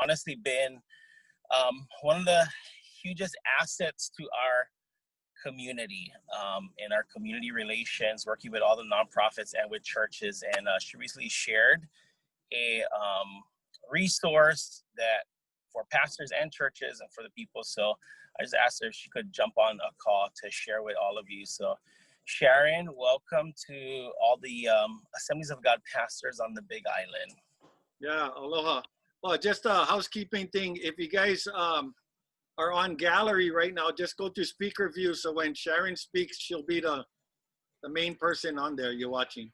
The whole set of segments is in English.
honestly been one of the hugest assets to our community in our community relations, working with all the nonprofits and with churches. And she recently shared a resource that for pastors and churches and for the people. So I just asked her if she could jump on a call to share with all of you. So Sharon, welcome to all the Assemblies of God pastors on the Big Island. Yeah, aloha. Well, just a housekeeping thing. If you guys are on gallery right now, just go to speaker view. So when Sharon speaks, she'll be the main person on there you're watching.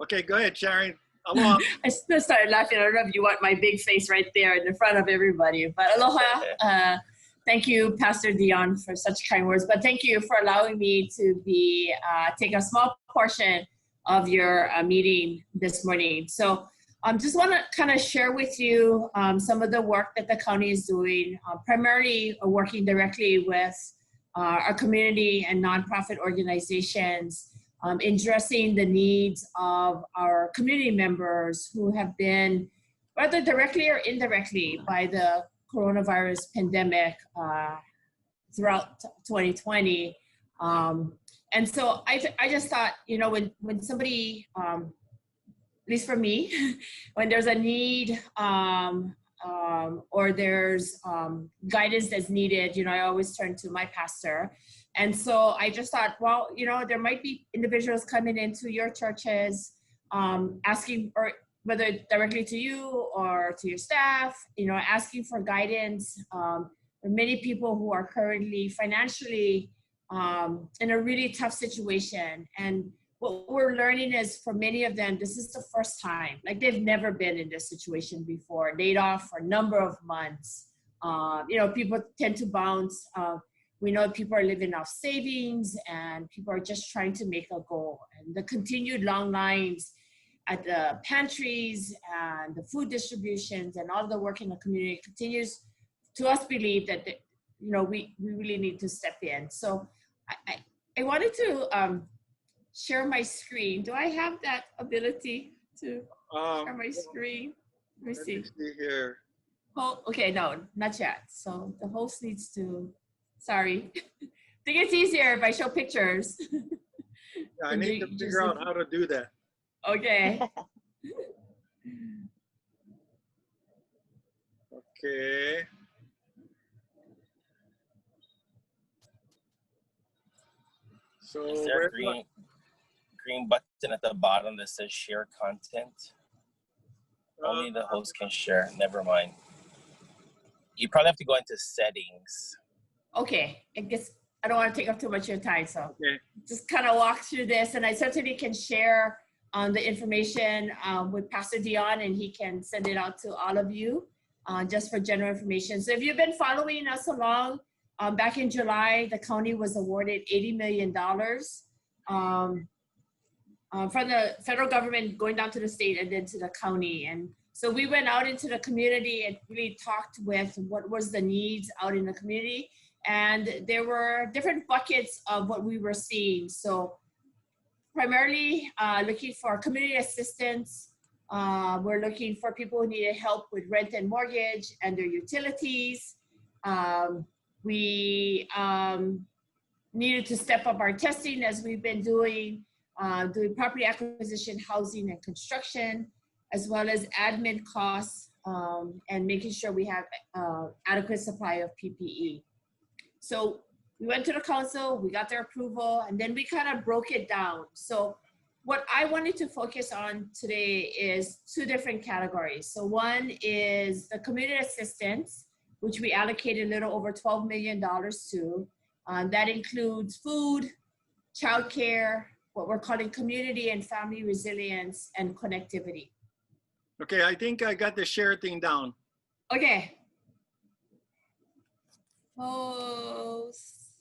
Okay, go ahead, Sharon. Aloha. I still started laughing. I don't know if you want my big face right there in the front of everybody, but aloha. Thank you, Pastor Dion, for such kind words. But thank you for allowing me to be take a small portion of your meeting this morning. So just want to kind of share with you some of the work that the county is doing, primarily working directly with our community and nonprofit organizations in addressing the needs of our community members who have been, whether directly or indirectly, by the coronavirus pandemic throughout 2020. And so I just thought, you know, when somebody, at least for me, when there's a need or there's guidance that's needed, you know, I always turn to my pastor. And so I just thought, well, you know, there might be individuals coming into your churches asking, or whether directly to you or to your staff, you know, asking for guidance. There are many people who are currently financially in a really tough situation. And what we're learning is for many of them, this is the first time, like they've never been in this situation before, laid off for a number of months. You know, people tend to bounce. We know people are living off savings and people are just trying to make a go. And the continued long lines at the pantries and the food distributions and all the work in the community continues to us believe that, you know, we really need to step in. So I wanted to share my screen. Do I have that ability to share my screen? Let me see here. Oh, okay, no, not yet. So the host needs to, sorry. I think it's easier if I show pictures. Yeah, I need to figure out how to do that. Okay. Okay. So is there a green button at the bottom that says share content? Only the host can share. Never mind. You probably have to go into settings. Okay. I guess I don't want to take up too much of your time, so okay. Just kind of walk through this, and I certainly can share the information with Pastor Dion, and he can send it out to all of you just for general information. So if you've been following us along, back in July, the county was awarded $80 million from the federal government going down to the state and then to the county. And so we went out into the community and really talked with what was the needs out in the community. And there were different buckets of what we were seeing. So primarily looking for community assistance. We're looking for people who needed help with rent and mortgage and their utilities. We needed to step up our testing as we've been doing property acquisition, housing, and construction, as well as admin costs and making sure we have adequate supply of PPE. So we went to the council, we got their approval, and then we kind of broke it down. So what I wanted to focus on today is two different categories. So one is the community assistance, which we allocated a little over $12 million to. That includes food, childcare, what we're calling community and family resilience, and connectivity. Okay, I think I got the share thing down. Okay. Oh,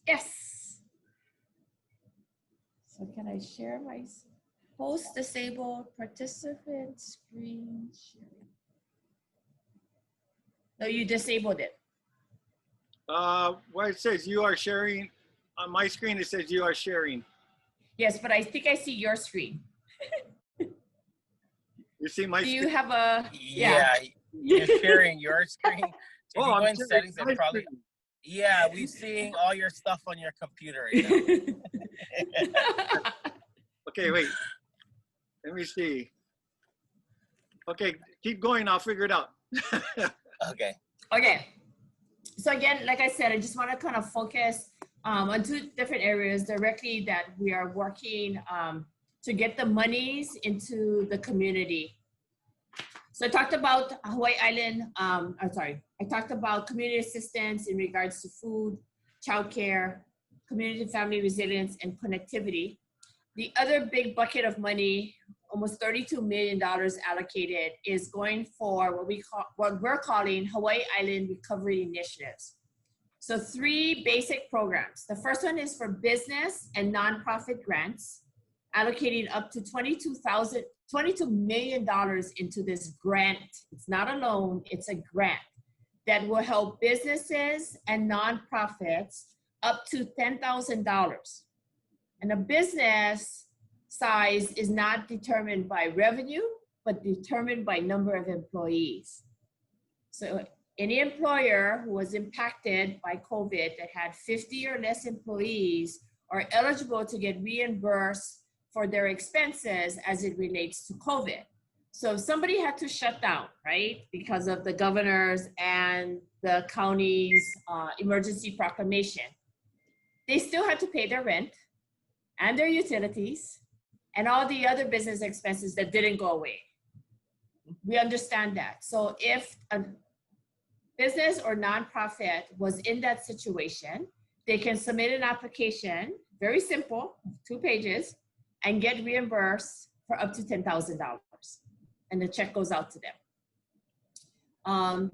yes. So can I share my host disabled participant screen sharing? No, you disabled it. Where it says you are sharing, on my screen it says you are sharing. Yes, but I think I see your screen. You see my screen? Do you have a, yeah, You're sharing your screen. If Oh, you I'm go in sharing settings, my it probably, screen. yeah, we're seeing all your stuff on your computer right now. Okay, wait. Let me see. Okay, keep going. I'll figure it out. Okay. Okay. So again, like I said, I just want to kind of focus on two different areas directly that we are working to get the monies into the community. So I talked about Hawaii Island, I talked about community assistance in regards to food, childcare, community and family resilience, and connectivity. The other big bucket of money, almost $32 million allocated, is going for what we're calling Hawaii Island Recovery Initiatives. So 3 basic programs. The first one is for business and nonprofit grants, allocating up to $22 million into this grant. It's not a loan, it's a grant that will help businesses and nonprofits up to $10,000. And a business size is not determined by revenue, but determined by number of employees. So any employer who was impacted by COVID that had 50 or less employees are eligible to get reimbursed for their expenses as it relates to COVID. So if somebody had to shut down, right, because of the governor's and the county's emergency proclamation, they still had to pay their rent and their utilities and all the other business expenses that didn't go away. We understand that. So if a business or nonprofit was in that situation, they can submit an application, very simple, 2 pages, and get reimbursed for up to $10,000. And the check goes out to them.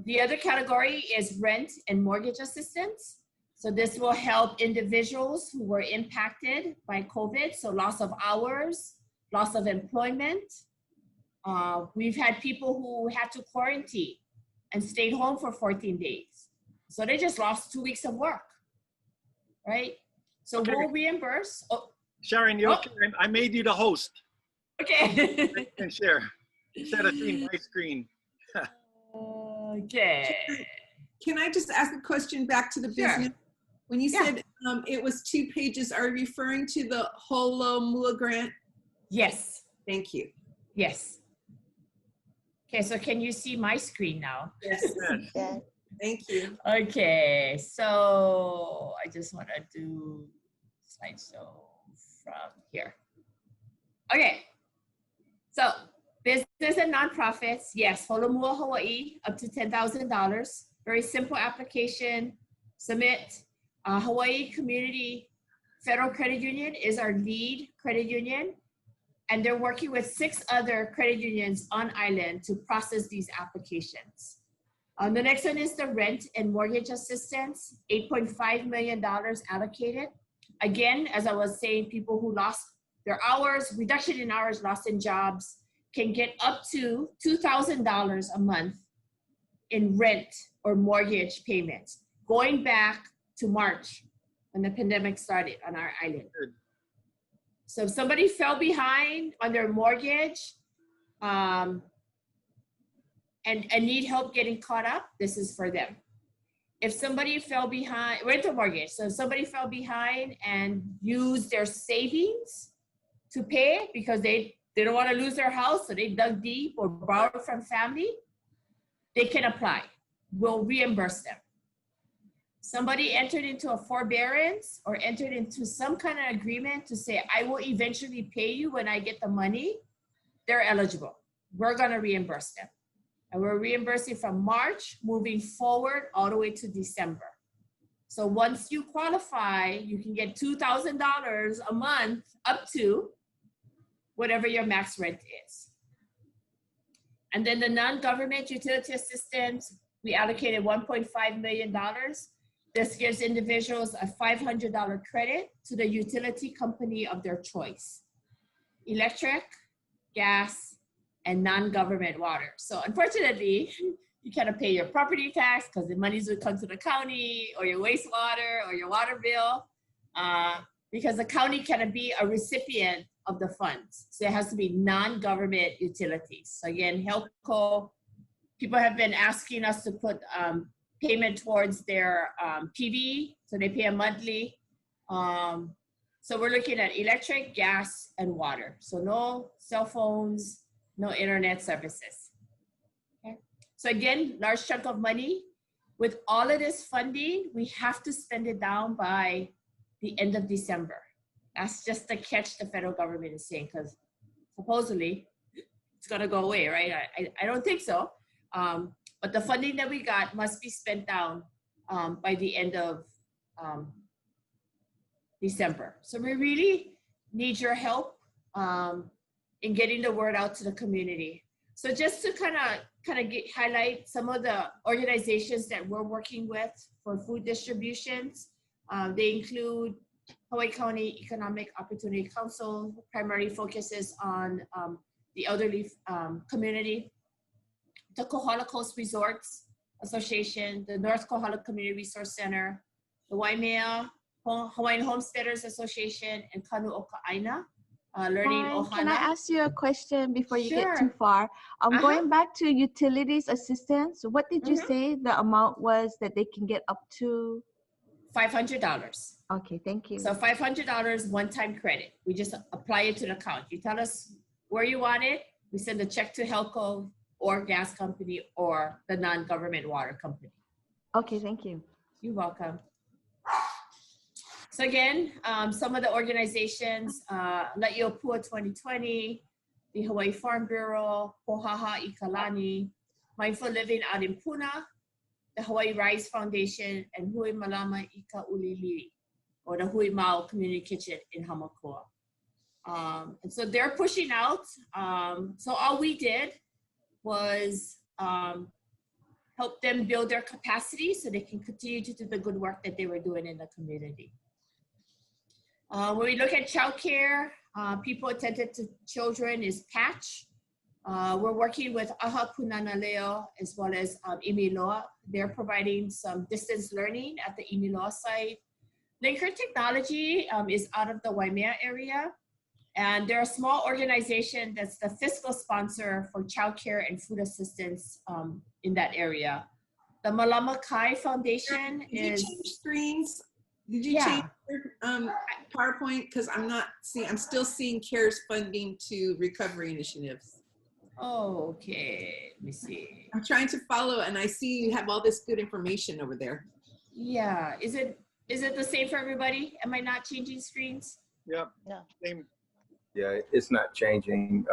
The other category is rent and mortgage assistance. So this will help individuals who were impacted by COVID. So loss of hours, loss of employment. We've had people who had to quarantine and stayed home for 14 days. So they just lost 2 weeks of work, right? So Okay. we'll reimburse. Oh. Sharon, you okay? I made you the host. Okay. You can share instead of seeing my screen. Okay. Can I just ask a question back to the business? Sure. When you Yeah. said it was 2 pages, are you referring to the Holomua grant? Yes. Thank you. Yes. Okay, so can you see my screen now? Yes. Yeah. Thank you. Okay, so I just want to do slideshow from here. Okay, so business and nonprofits, yes, Holomua Hawaii, up to $10,000. Very simple application, submit. Hawaii Community Federal Credit Union is our lead credit union, and they're working with 6 other credit unions on island to process these applications. The next one is the rent and mortgage assistance, $8.5 million allocated. Again, as I was saying, people who lost their hours, reduction in hours, lost in jobs, can get up to $2,000 a month in rent or mortgage payments, going back to March when the pandemic started on our island. So if somebody fell behind on their mortgage and need help getting caught up, this is for them. If somebody fell behind, rental mortgage, so if somebody fell behind and used their savings to pay because they don't want to lose their house, so they dug deep or borrowed from family, they can apply. We'll reimburse them. Somebody entered into a forbearance or entered into some kind of agreement to say, I will eventually pay you when I get the money, they're eligible. We're gonna reimburse them. And we're reimbursing from March, moving forward all the way to December. So once you qualify, you can get $2,000 a month up to whatever your max rent is. And then the non-government utility assistance, we allocated $1.5 million. This gives individuals a $500 credit to the utility company of their choice. Electric, gas, and non-government water. So unfortunately, you cannot pay your property tax because the monies would come to the county, or your wastewater or your water bill, because the county cannot be a recipient of the funds. So it has to be non-government utilities. So again, HealthCo, people have been asking us to put payment towards their PV, so they pay a monthly. So we're looking at electric, gas, and water. So no cell phones, no internet services. Okay. So again, large chunk of money. With all of this funding, we have to spend it down by the end of December. That's just the catch the federal government is saying, because supposedly it's gonna go away, right? I don't think so. But the funding that we got must be spent down by the end of December. So we really need your help in getting the word out to the community. So just to kind of highlight some of the organizations that we're working with for food distributions, they include Hawaii County Economic Opportunity Council, primarily focuses on the elderly community, the Kohala Coast Resorts Association, the North Kohala Community Resource Center, the Waimea Hawaiian Homesteaders Association, and Kanu'oka Aina. Learning Ohana. Can I ask you a question before you Sure. get too far? Going back to utilities assistance, what did you say the amount was that they can get up to? $500. Okay, thank you. So $500 one-time credit. We just apply it to the account. You tell us where you want it. We send a check to Helco or gas company or the non-government water company. Okay, thank you. You're welcome. So again, some of the organizations, La'iopua 2020, the Hawaii Farm Bureau, Pohaha i Kalani, Mindful Living out in Puna, the Hawaii Rise Foundation, and Hui Malama i Ka'ulili, or the Hui Mau Community Kitchen in Hamakua. And so they're pushing out. So all we did was help them build their capacity so they can continue to do the good work that they were doing in the community. When we look at childcare, people attentive to children is Patch. We're working with Aha Punana Leo as well as Imiloa. They're providing some distance learning at the Imiloa site. Linker Technology is out of the Waimea area. And they're a small organization that's the fiscal sponsor for childcare and food assistance in that area. The Malama Kai Foundation Did you change screens? Did you change your PowerPoint? Because I'm still seeing CARES funding to recovery initiatives. Oh, okay. Let me see. I'm trying to follow, and I see you have all this good information over there. Yeah. Is it the same for everybody? Am I not changing screens? Yep. Yeah. Same. Yeah, it's not changing.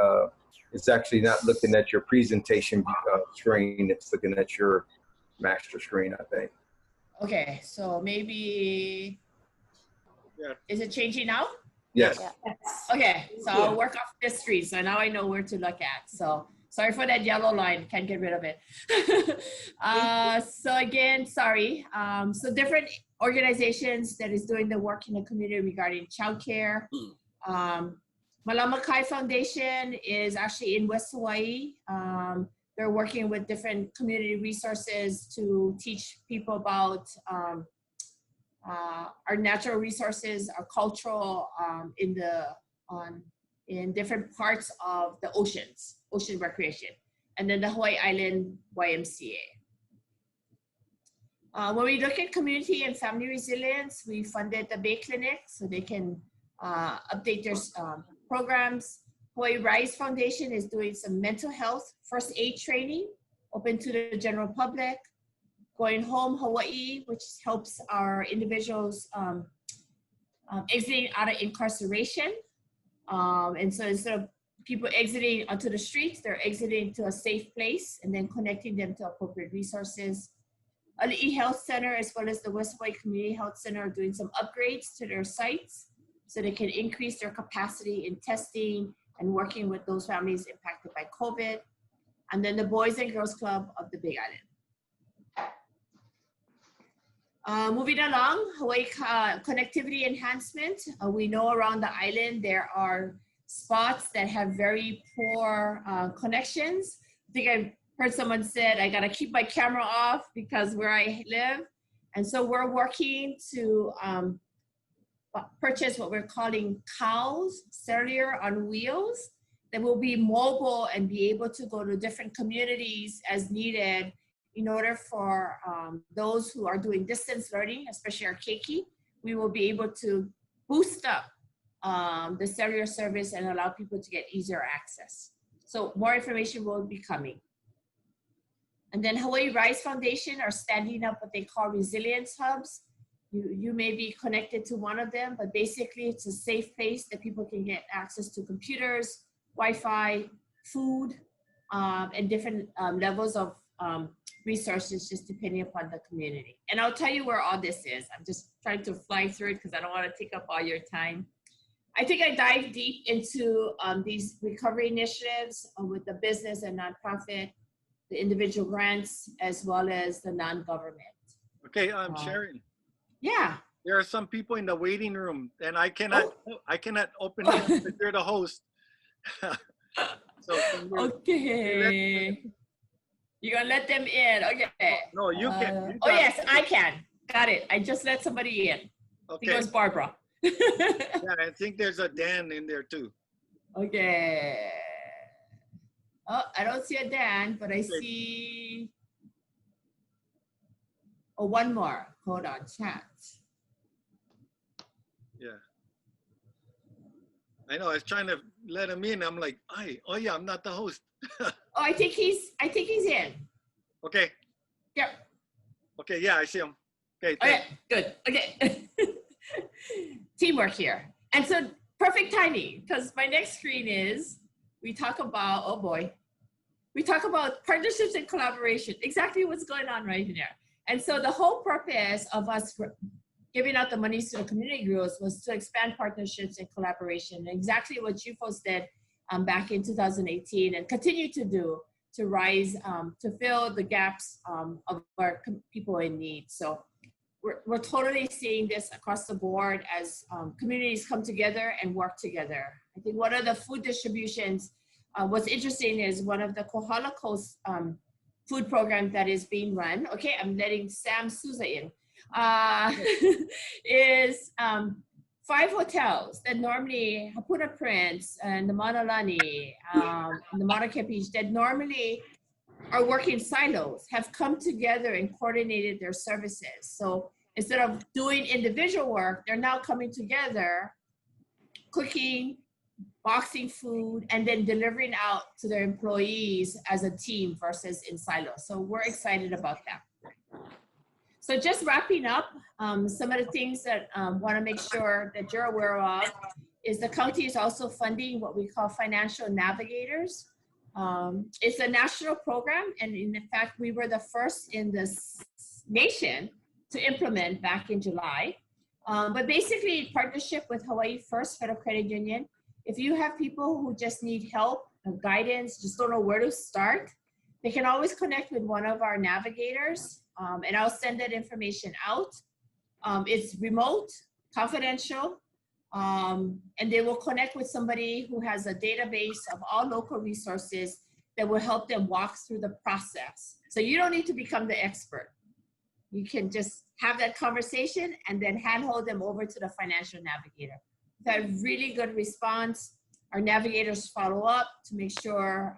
It's actually not looking at your presentation screen. It's looking at your master screen, I think. Okay, so maybe, is it changing now? Yes. Yeah. Okay, so I'll work off this screen, so now I know where to look at. So sorry for that yellow line, can't get rid of it. So again, sorry. So different organizations that is doing the work in the community regarding childcare. Malama Kai Foundation is actually in West Hawaii. They're working with different community resources to teach people about our natural resources, our cultural in different parts of the ocean recreation, and then the Hawaii Island YMCA. When we look at community and family resilience, we funded the Bay Clinic so they can update their programs. Hawaii Rise Foundation is doing some mental health first aid training open to the general public. Going Home Hawaii, which helps our individuals exiting out of incarceration. And so instead of people exiting onto the streets, they're exiting to a safe place and then connecting them to appropriate resources. Ali'i Health Center as well as the West Hawaii Community Health Center are doing some upgrades to their sites so they can increase their capacity in testing and working with those families impacted by COVID. And then the Boys and Girls Club of the Big Island. Moving along, Hawaii connectivity enhancement. We know around the island there are spots that have very poor connections. I think I heard someone said, I gotta keep my camera off because where I live. And so we're working to purchase what we're calling COWS, cellular on wheels. that will be mobile and be able to go to different communities as needed in order for those who are doing distance learning, especially our keiki, we will be able to boost up the cellular service and allow people to get easier access. So more information will be coming. And then Hawaii Rise Foundation are standing up what they call resilience hubs. You may be connected to one of them, but basically it's a safe place that people can get access to computers, Wi-Fi, food, and different levels of resources just depending upon the community. And I'll tell you where all this is. I'm just trying to fly through it because I don't want to take up all your time. I think I dive deep into these recovery initiatives with the business and nonprofit, the individual grants, as well as the non-government. Okay, Sharon. Yeah. There are some people in the waiting room, and I cannot open it if you're the host. So okay. You're gonna let them in. Okay. No, you can. Oh yes, I can. Got it. I just let somebody in. Okay. I think it was Barbara. Yeah, I think there's a Dan in there too. Okay. Oh, I don't see a Dan, but I see. Oh, one more. Hold on, chat. Yeah. I know. I was trying to let him in. I'm like, oh yeah, I'm not the host. Oh, I think he's in. Okay. Yep. Okay. Yeah, I see him. Okay. Okay. Good. Okay. Teamwork here, and so perfect timing because my next screen is we talk about we talk about partnerships and collaboration. Exactly what's going on right here. And so the whole purpose of us giving out the monies to the community groups was to expand partnerships and collaboration. Exactly what you folks did back in 2018 and continue to do to rise, to fill the gaps of our people in need. So we're totally seeing this across the board as communities come together and work together. I think one of the food distributions, what's interesting is one of the Kohala Coast food programs that is being run, okay, I'm letting Sam Souza in, is 5 hotels that normally, Kupuna Prince and the Manalani, and the Mauna Beach, that normally are working silos, have come together and coordinated their services. So instead of doing individual work, they're now coming together, cooking, boxing food, and then delivering out to their employees as a team versus in silos. So we're excited about that. So just wrapping up, some of the things that I want to make sure that you're aware of is the county is also funding what we call financial navigators. It's a national program, and in fact, we were the first in this nation to implement back in July. But basically, in partnership with Hawaii First Federal Credit Union, if you have people who just need help and guidance, just don't know where to start, they can always connect with one of our navigators, and I'll send that information out. It's remote, confidential, and they will connect with somebody who has a database of all local resources that will help them walk through the process. So you don't need to become the expert. You can just have that conversation and then handhold them over to the financial navigator. We've had really good response. Our navigators follow up to make sure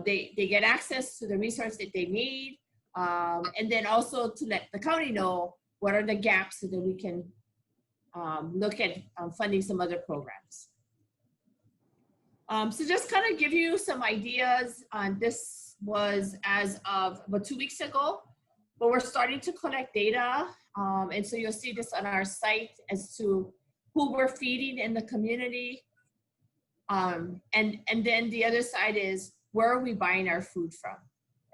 they get access to the resource that they need, and then also to let the county know what are the gaps so that we can look at funding some other programs. So just kind of give you some ideas on this was as of about 2 weeks ago, but we're starting to collect data. And so you'll see this on our site as to who we're feeding in the community. And then the other side is where are we buying our food from,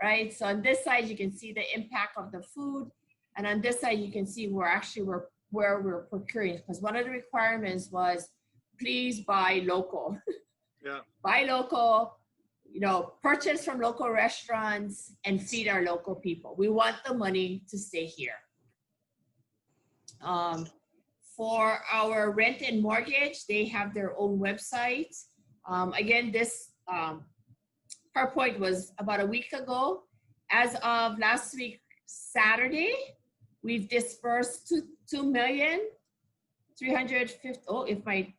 right? So on this side, you can see the impact of the food. And on this side, you can see where we're procuring, because one of the requirements was please buy local. Yeah. Buy local, purchase from local restaurants and feed our local people. We want the money to stay here. For our rent and mortgage, they have their own website. Again, this PowerPoint was about a week ago. As of last week, Saturday, we've dispersed $2,350,000. Oh, if my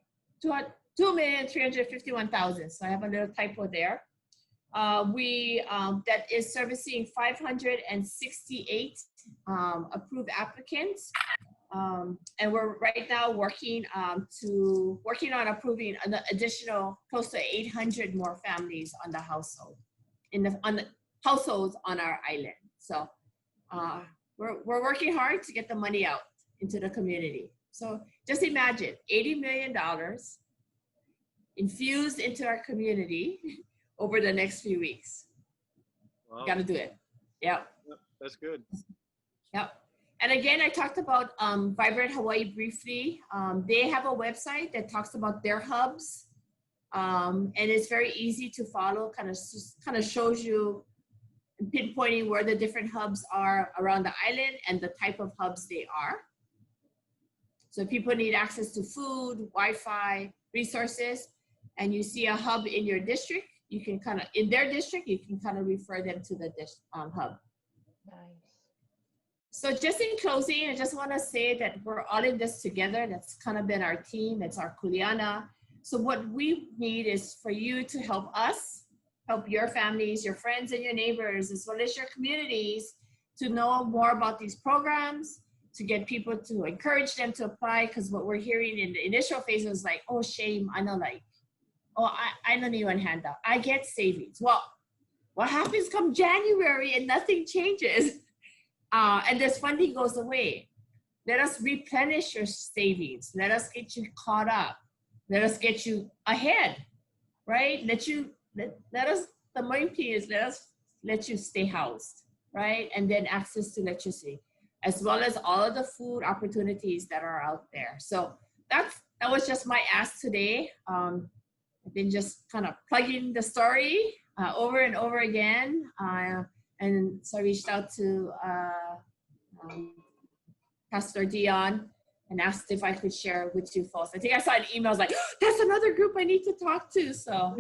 2,351,000. So I have a little typo there. That is servicing 568 approved applicants. And we're right now working on approving an additional close to 800 more families on the household, on the households on our island. So we're working hard to get the money out into the community. So just imagine $80 million infused into our community over the next few weeks. Wow. Got to do it. Yep. That's good. Yep. And again, I talked about Vibrant Hawaii briefly. They have a website that talks about their hubs, and it's very easy to follow. Kind of shows you pinpointing where the different hubs are around the island and the type of hubs they are. So if people need access to food, Wi-Fi, resources, and you see a hub in your district, you can in their district, you can refer them to the hub. Nice. So just in closing, I just want to say that we're all in this together. That's kind of been our team. That's our kuleana. So what we need is for you to help us, help your families, your friends, and your neighbors, as well as your communities, to know more about these programs, to get people to encourage them to apply. Because what we're hearing in the initial phase was like, oh, shame, I know, I don't even handout. I get savings. Well, what happens come January and nothing changes? And this funding goes away. Let us replenish your savings. Let us get you caught up. Let us get you ahead, right? Let us, the main thing is let you stay housed, right? And then access to electricity, as well as all of the food opportunities that are out there. So that was just my ask today. I've been just kind of plugging the story over and over again. And so I reached out to Pastor Dion and asked if I could share with you folks. I think I saw an email, I was like, that's another group I need to talk to. So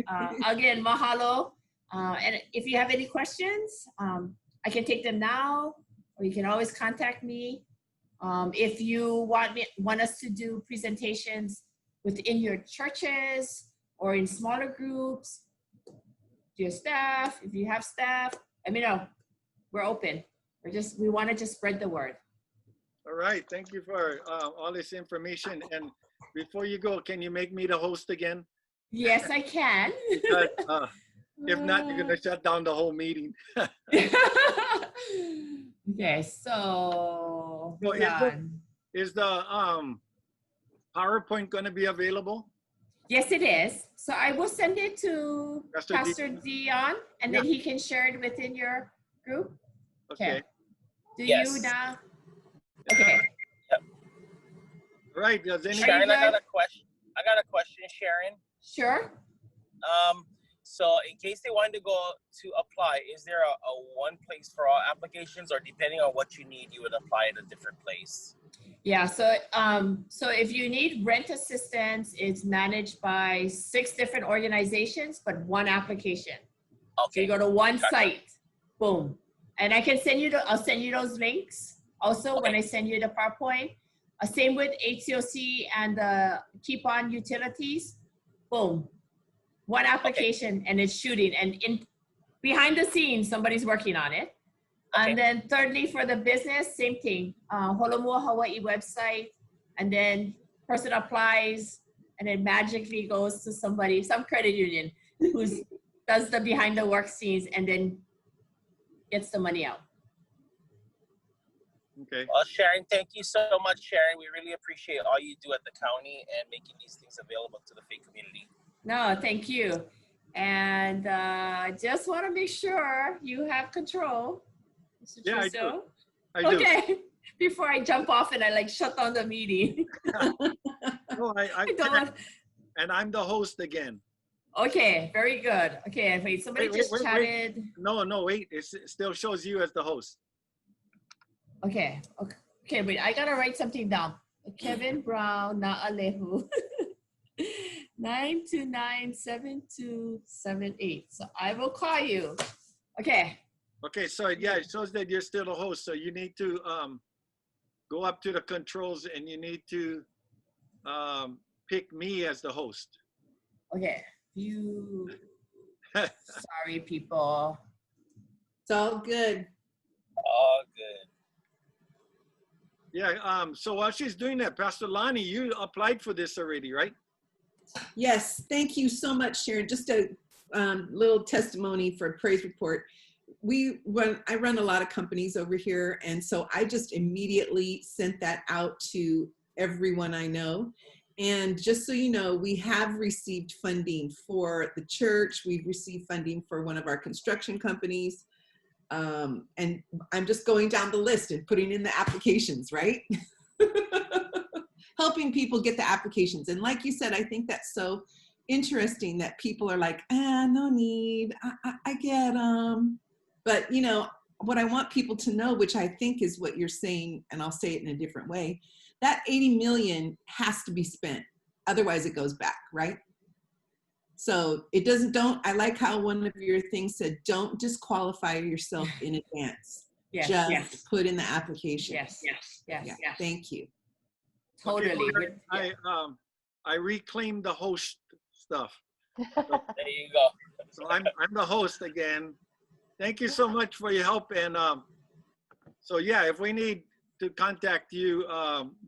again, mahalo. And if you have any questions, I can take them now, or you can always contact me. If you want us to do presentations within your churches or in smaller groups, to your staff, if you have staff, let me know. We're open. We want to just spread the word. All right. Thank you for all this information. And before you go, can you make me the host again? Yes, I can. Because, if not, you're going to shut down the whole meeting. Okay, so is the PowerPoint going to be available? Yes, it is. So I will send it to Pastor Dion, and then he can share it within your group. Okay. Do Yes. you now? Okay. Yep. All right. Does any Sharon, I got a question, Sharon. Sure. So in case they wanted to go to apply, is there a one place for all applications, or depending on what you need, you would apply at a different place? Yeah, so if you need rent assistance, it's managed by 6 different organizations, but one application. Okay. So you go to one site, boom. And I can send you I'll send you those links. Also, when I send you the PowerPoint, same with HCOC and the Keep On Utilities, boom. One application and it's shooting. And behind the scenes, somebody's working on it. Okay. And then thirdly, for the business, same thing. Holomua Hawaii website, and then person applies, and it magically goes to some credit union who does the behind the work scenes and then gets the money out. Okay. Well, Sharon, thank you so much, Sharon. We really appreciate all you do at the county and making these things available to the faith community. No, thank you. And just want to make sure you have control. Mr. Yeah, Trudeau. I do. Okay. Before I jump off and I shut down the meeting. No, I don't want. And I'm the host again. Okay, very good. Okay, wait, somebody just chatted. Wait. No, wait. It still shows you as the host. Okay, wait, I gotta write something down. Kevin Brown, Na'alehu. 929-7278. So I will call you. Okay. Okay, so yeah, it shows that you're still the host. So you need to go up to the controls and you need to pick me as the host. Okay. You. Sorry, people. It's all good. All good. Yeah, so while she's doing that, Pastor Lonnie, you applied for this already, right? Yes, thank you so much, Sharon. Just a little testimony for a praise report. I run a lot of companies over here, and so I just immediately sent that out to everyone I know. And just so you know, we have received funding for the church. We've received funding for one of our construction companies. And I'm just going down the list and putting in the applications, right? Helping people get the applications. And like you said, I think that's so interesting that people are like, no need, I get them. But you know, what I want people to know, which I think is what you're saying, and I'll say it in a different way, that 80 million has to be spent. Otherwise it goes back, right? So it doesn't, I like how one of your things said, don't disqualify yourself in advance. Yes. Just Yes. put in the application. Yes. Yes. Yes. Yeah, Yes. thank you. Totally. Okay, I reclaimed the host stuff. There you go. So I'm the host again. Thank you so much for your help. And so yeah, if we need to contact you,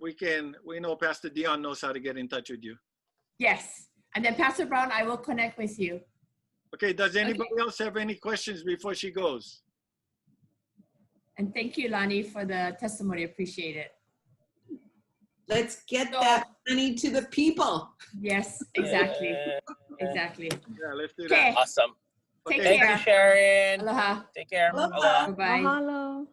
we know Pastor Dion knows how to get in touch with you. Yes. And then Pastor Brown, I will connect with you. Okay, does anybody else have any questions before she goes? And thank you, Lonnie, for the testimony. Appreciate it. Let's get that money to the people. Yes, exactly. Yeah. Exactly. Yeah, let's do Okay. that. Awesome. Take Okay. Thank care. you, Sharon. Aloha. Take care. Aloha. Aloha. Bye-bye. Mahalo.